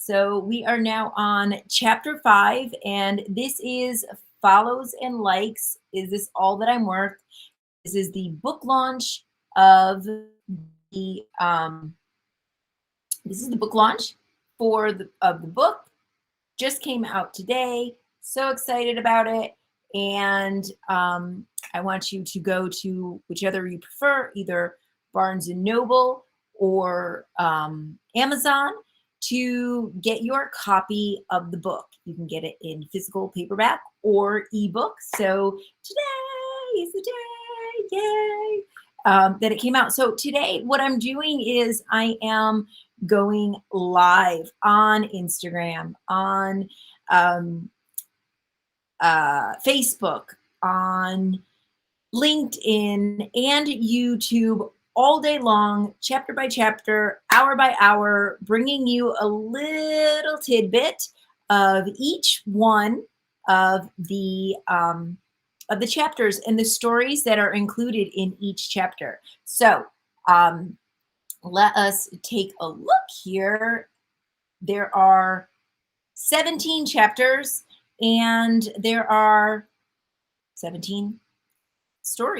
So we are now on chapter 5, and this is follows and likes. Is this all that I'm worth? This is the book launch of the this is the book launch for the book. Just came out today. So excited about it. And I want you to go to whichever you prefer, either Barnes and Noble or Amazon, to get your copy of the book. You can get it in physical paperback or ebook. So today is the day, yay, that it came out. So today, what I'm doing is I am going live on Instagram, on Facebook, on LinkedIn, and YouTube all day long, chapter by chapter, hour by hour, bringing you a little tidbit of each one of the chapters and the stories that are included in each chapter. So let us take a look here. There are 17 chapters, and there are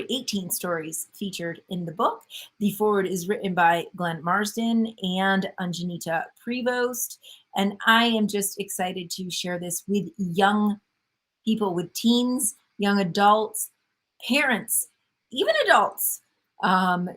18 stories featured in the book. The foreword is written by Glenn Marsden and Anjanita Prevost, and I am just excited to share this with young people, with teens, young adults, parents, even adults.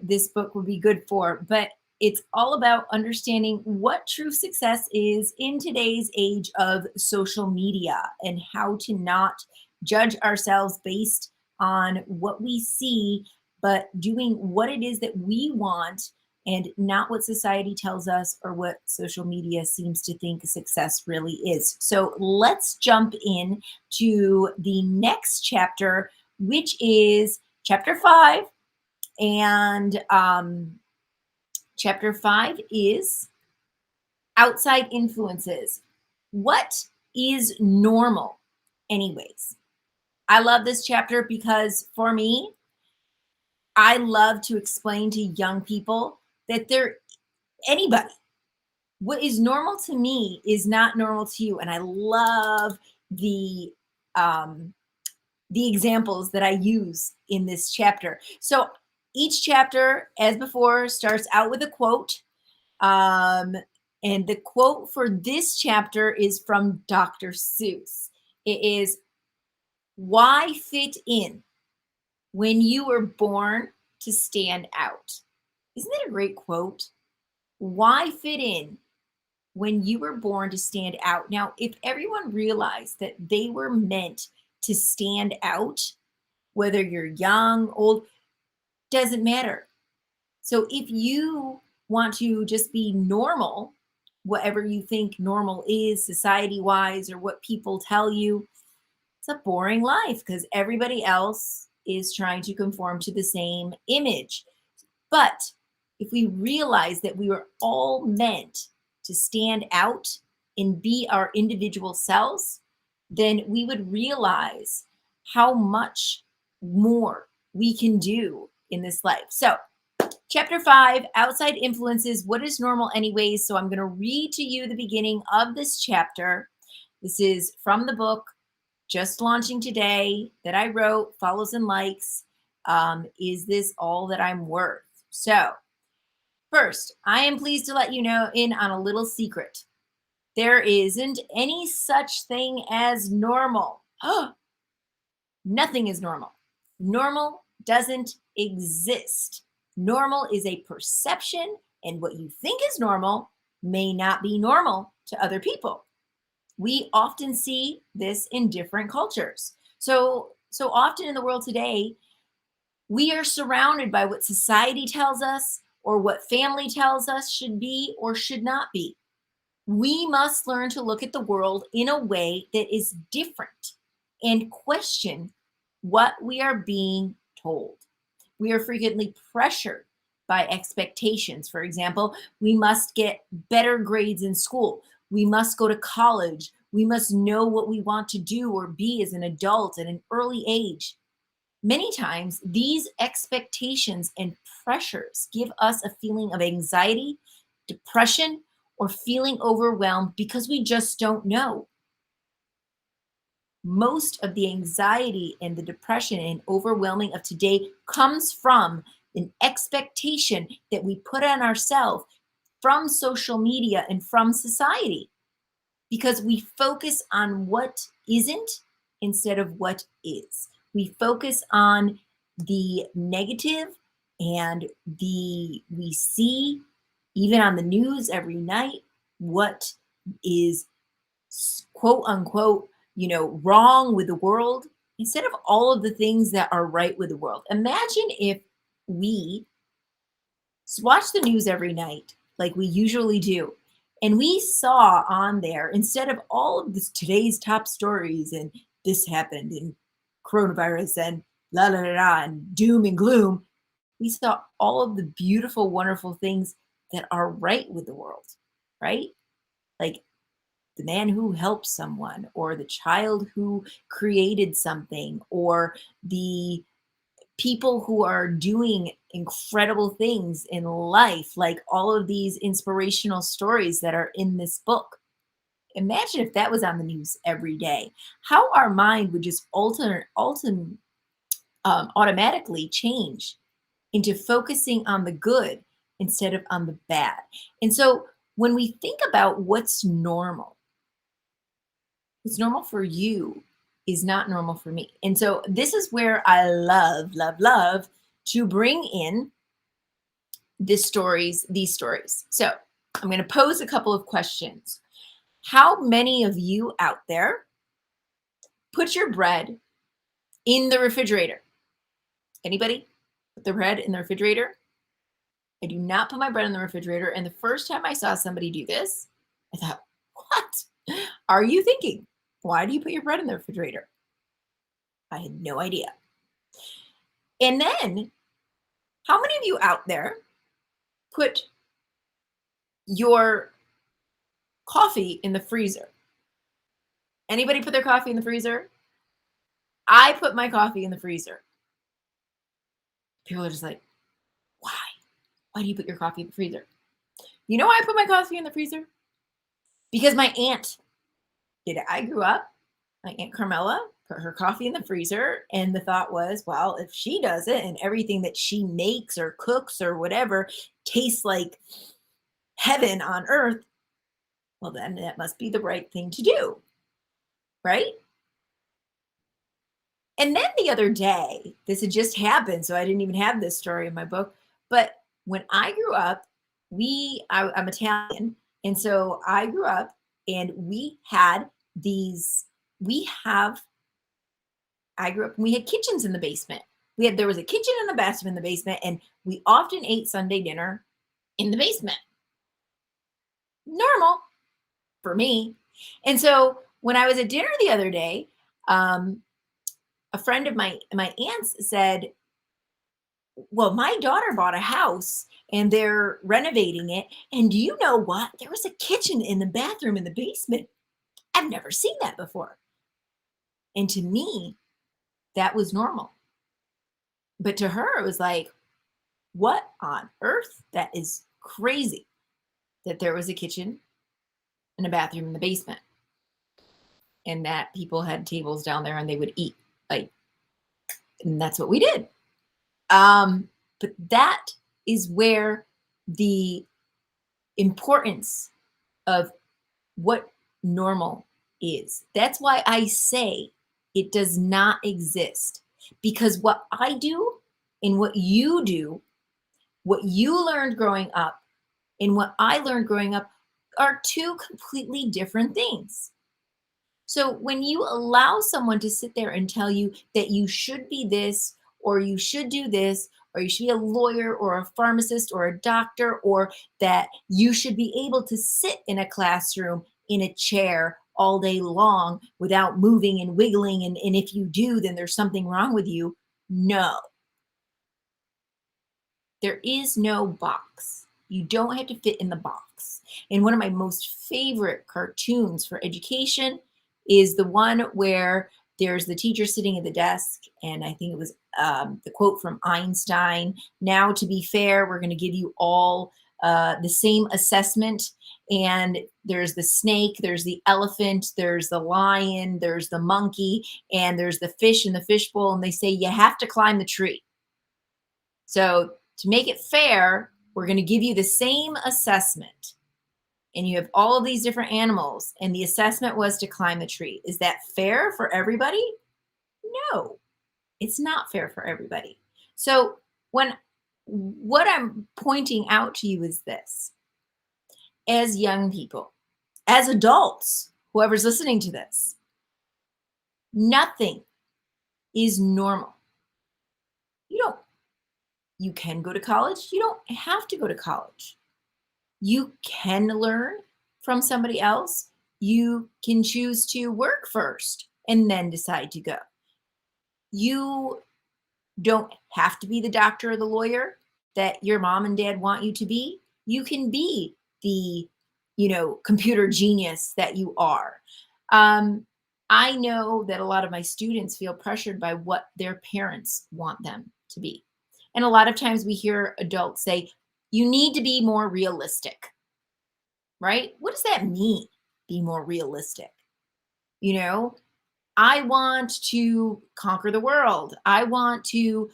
This book would be good for, but it's all about understanding what true success is in today's age of social media and how to not judge ourselves based on what we see, but doing what it is that we want and not what society tells us or what social media seems to think success really is. So let's jump in to the next chapter, which is chapter 5. And chapter 5 is outside influences. What is normal, anyways? I love this chapter because for me, I love to explain to young people that anybody, what is normal to me is not normal to you. And I love the examples that I use in this chapter. So each chapter, as before, starts out with a quote. And the quote for this chapter is from Dr. Seuss. It is, "Why fit in when you were born to stand out?" Isn't that a great quote? Why fit in when you were born to stand out? Now, if everyone realized that they were meant to stand out, whether you're young, old, doesn't matter. So if you want to just be normal, whatever you think normal is society-wise or what people tell you, it's a boring life because everybody else is trying to conform to the same image. But if we realize that we were all meant to stand out and be our individual selves, then we would realize how much more we can do in this life. So chapter 5, outside influences, what is normal anyways? So I'm going to read to you the beginning of this chapter. This is from the book, just launching today, that I wrote, Follows and Likes. Is this all that I'm worth? So first, I am pleased to let you know in on a little secret. There isn't any such thing as normal. Nothing is normal. Normal doesn't exist. Normal is a perception, and what you think is normal may not be normal to other people. We often see this in different cultures. So often in the world today, we are surrounded by what society tells us or what family tells us should be or should not be. We must learn to look at the world in a way that is different and question what we are being told. We are frequently pressured by expectations. For example, we must get better grades in school. We must go to college. We must know what we want to do or be as an adult at an early age. Many times, these expectations and pressures give us a feeling of anxiety, depression, or feeling overwhelmed because we just don't know. Most of the anxiety and the depression and overwhelming of today comes from an expectation that we put on ourselves from social media and from society, because we focus on what isn't instead of what is. We focus on the negative, and we see even on the news every night what is quote unquote, wrong with the world, instead of all of the things that are right with the world. Imagine if we watch the news every night like we usually do, and we saw on there, instead of all of this today's top stories and this happened and coronavirus and la la la la and doom and gloom, we saw all of the beautiful, wonderful things that are right with the world, right? Like the man who helped someone, or the child who created something, or the people who are doing incredible things in life, like all of these inspirational stories that are in this book. Imagine if that was on the news every day, how our mind would just automatically change into focusing on the good instead of on the bad. And so when we think about what's normal for you is not normal for me. And so this is where I love, love, love to bring in these stories. So I'm going to pose a couple of questions. How many of you out there put your bread in the refrigerator? Anybody put the bread in the refrigerator? I do not put my bread in the refrigerator. And the first time I saw somebody do this, I thought, what are you thinking? Why do you put your bread in the refrigerator? I had no idea. And then, how many of you out there put your coffee in the freezer? Anybody put their coffee in the freezer? I put my coffee in the freezer. People are just like, why? Why do you put your coffee in the freezer? You know why I put my coffee in the freezer? Because my aunt did it. I grew up, my Aunt Carmela put her coffee in the freezer, and the thought was, well, if she does it and everything that she makes or cooks or whatever tastes like heaven on earth, well, then that must be the right thing to do, right? And then the other day, this had just happened, so I didn't even have this story in my book. But when I grew up, I'm Italian, and so I grew up, and I grew up and we had kitchens in the basement. There was a kitchen and a bathroom in the basement, and we often ate Sunday dinner in the basement. Normal for me. And so when I was at dinner the other day, a friend of my aunt's said, well, my daughter bought a house and they're renovating it. And do you know what? There was a kitchen in the bathroom in the basement. I've never seen that before. And to me, that was normal. But to her, it was like, what on earth? That is crazy that there was a kitchen and a bathroom in the basement, and that people had tables down there and they would eat. Like, and that's what we did. But that is where the importance of what normal is. That's why I say it does not exist, because what I do and what you do, what you learned growing up and what I learned growing up, are two completely different things. So when you allow someone to sit there and tell you that you should be this, or you should do this, or you should be a lawyer or a pharmacist or a doctor, or that you should be able to sit in a classroom in a chair all day long without moving and wiggling, and if you do, then there's something wrong with you. No. There is no box. You don't have to fit in the box. And one of my most favorite cartoons for education is the one where there's the teacher sitting at the desk, and I think it was the quote from Einstein, "Now, to be fair, we're going to give you all the same assessment, and there's the snake, there's the elephant, there's the lion, there's the monkey, and there's the fish in the fishbowl, and they say you have to climb the tree. So to make it fair, we're going to give you the same assessment, and you have all of these different animals, and the assessment was to climb the tree. Is that fair for everybody? No, it's not fair for everybody. So what I'm pointing out to you is this: as young people, as adults, whoever's listening to this, nothing is normal. You can go to college. You don't have to go to college. You can learn from somebody else. You can choose to work first and then decide to go. You don't have to be the doctor or the lawyer that your mom and dad want you to be. You can be the, computer genius that you are. I know that a lot of my students feel pressured by what their parents want them to be. And a lot of times we hear adults say, you need to be more realistic, right? What does that mean? Be more realistic. I want to conquer the world. I want to,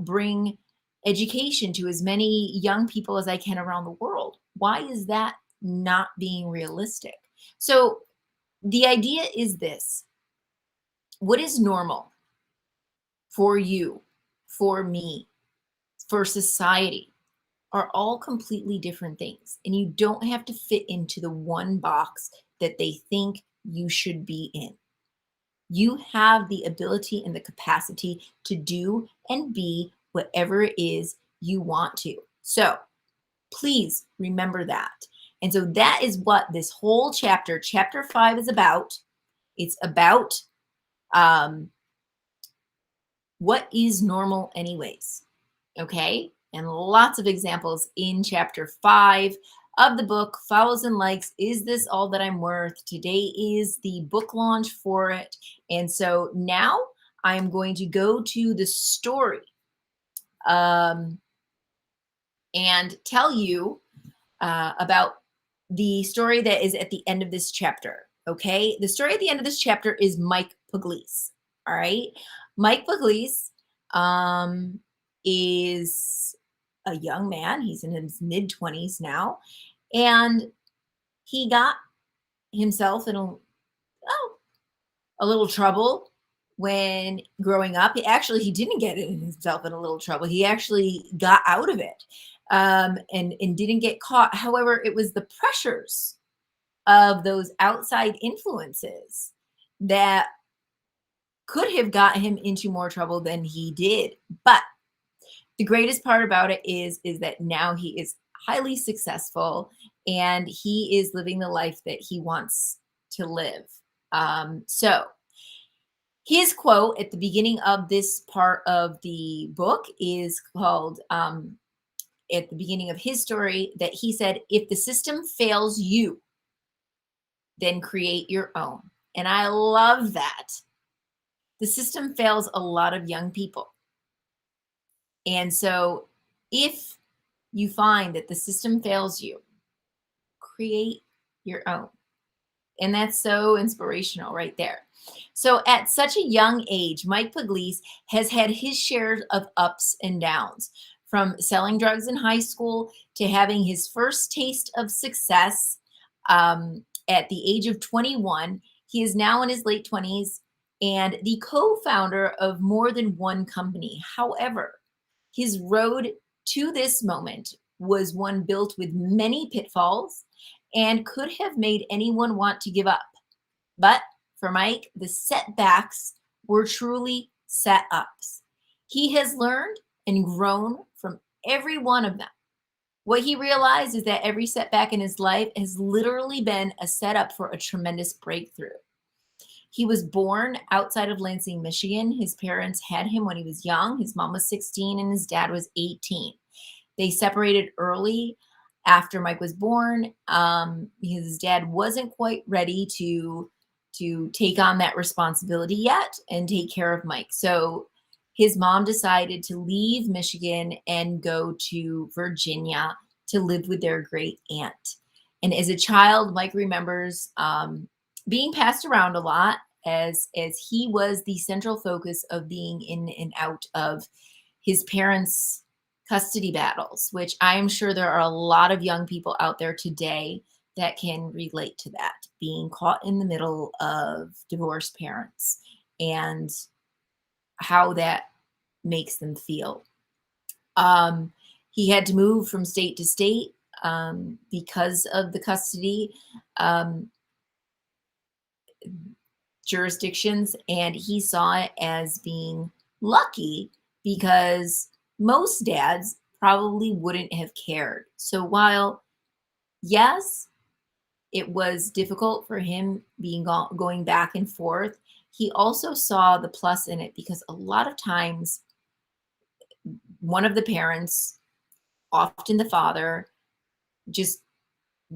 bring education to as many young people as I can around the world. Why is that not being realistic? So the idea is this: what is normal for you, for me, for society are all completely different things. And you don't have to fit into the one box that they think you should be in. You have the ability and the capacity to do and be whatever it is you want to. So please remember that. And so that is what this whole chapter 5, is about. It's about what is normal anyways. Okay? And lots of examples in chapter 5 of the book, Follows and Likes, Is This All That I'm Worth? Today is the book launch for it. And so now I'm going to go to the story and tell you about the story that is at the end of this chapter. Okay? The story at the end of this chapter is Mike Poglese. All right? Mike Poglese is a young man. He's in his mid-20s now. And he got himself in a little trouble when growing up. He didn't get himself in a little trouble. He actually got out of it and didn't get caught. However, it was the pressures of those outside influences that could have got him into more trouble than he did. But the greatest part about it is that now he is highly successful and he is living the life that he wants to live. So his quote at the beginning of this part of the book is called, at the beginning of his story, that he said, if the system fails you, then create your own. And I love that. The system fails a lot of young people. And so if you find that the system fails you, create your own. And that's so inspirational right there. So at such a young age, Mike Poglese has had his share of ups and downs, from selling drugs in high school to having his first taste of success at the age of 21. He is now in his late 20s and the co-founder of more than one company. However, his road to this moment was one built with many pitfalls and could have made anyone want to give up. But for Mike, the setbacks were truly set-ups. He has learned and grown from every one of them. What he realized is that every setback in his life has literally been a setup for a tremendous breakthrough. He was born outside of Lansing, Michigan. His parents had him when he was young. His mom was 16 and his dad was 18. They separated early after Mike was born because his dad wasn't quite ready to take on that responsibility yet and take care of Mike. So his mom decided to leave Michigan and go to Virginia to live with their great aunt. And as a child, Mike remembers being passed around a lot as he was the central focus of being in and out of his parents' custody battles, which I am sure there are a lot of young people out there today that can relate to that, being caught in the middle of divorced parents and how that makes them feel. Um, he had to move from state to state because of the custody um, jurisdictions, and he saw it as being lucky because most dads probably wouldn't have cared. So while, yes, it was difficult for him being going back and forth, he also saw the plus in it because a lot of times one of the parents, often the father, just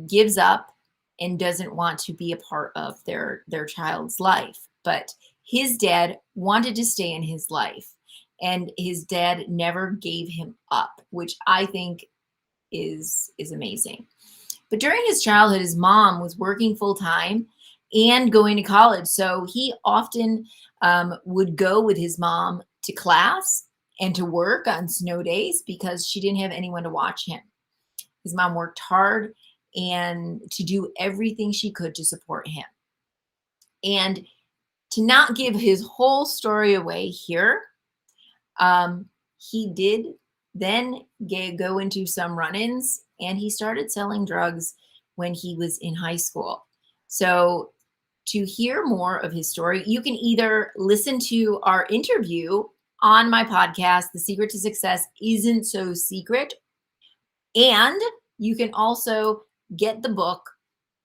gives up and doesn't want to be a part of their child's life. But his dad wanted to stay in his life, and his dad never gave him up, which I think is amazing. But during his childhood, his mom was working full time and going to college, so he often would go with his mom to class and to work on snow days because she didn't have anyone to watch him. His mom worked hard and to do everything she could to support him. And to not give his whole story away here, he did then go into some run-ins, and he started selling drugs when he was in high school. So to hear more of his story, you can either listen to our interview on my podcast, The Secret to Success Isn't So Secret, and you can also get the book,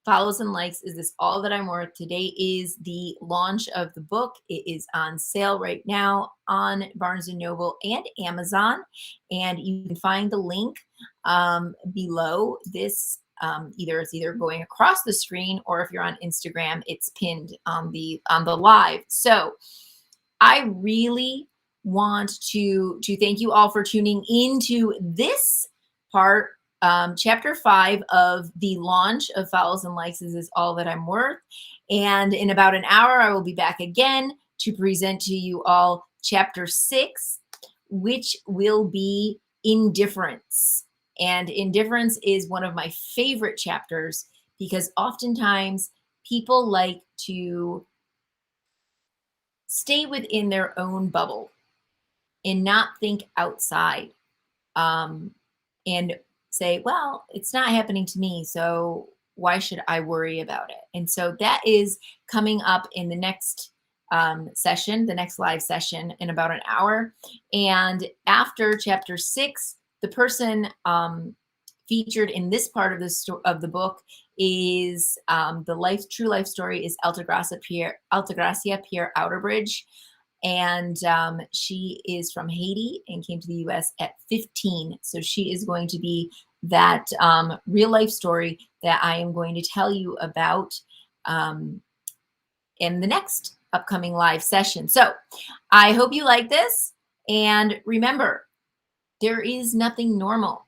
Follows and Likes, Is This All That I'm Worth? Today is the launch of the book. It is on sale right now on Barnes & Noble and Amazon. And you can find the link below this. It's either going across the screen, or if you're on Instagram, it's pinned on the live. So I really want to thank you all for tuning into this part, chapter 5 of the launch of Follows and Likes Is All That I'm Worth. And in about an hour, I will be back again to present to you all chapter 6, which will be indifference. And indifference is one of my favorite chapters because oftentimes people like to stay within their own bubble and not think outside, and say, well, it's not happening to me, so why should I worry about it? And so that is coming up in the next session, the next live session in about an hour. And after chapter 6, the person featured in this part of the book is the true life story is Altagracia Pierre Outerbridge. And she is from Haiti and came to the US at 15. So she is going to be that real life story that I am going to tell you about in the next upcoming live session. So I hope you like this. And remember, there is nothing normal.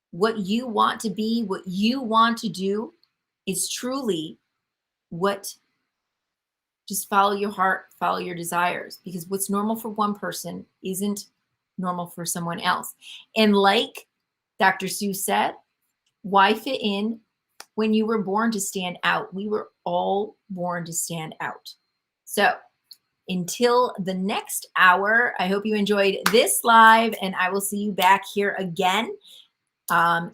What you want to be, what you want to do is truly what. Just follow your heart, follow your desires, because what's normal for one person isn't normal for someone else. And like Dr. Seuss said, why fit in when you were born to stand out? We were all born to stand out. So until the next hour, I hope you enjoyed this live, and I will see you back here again soon.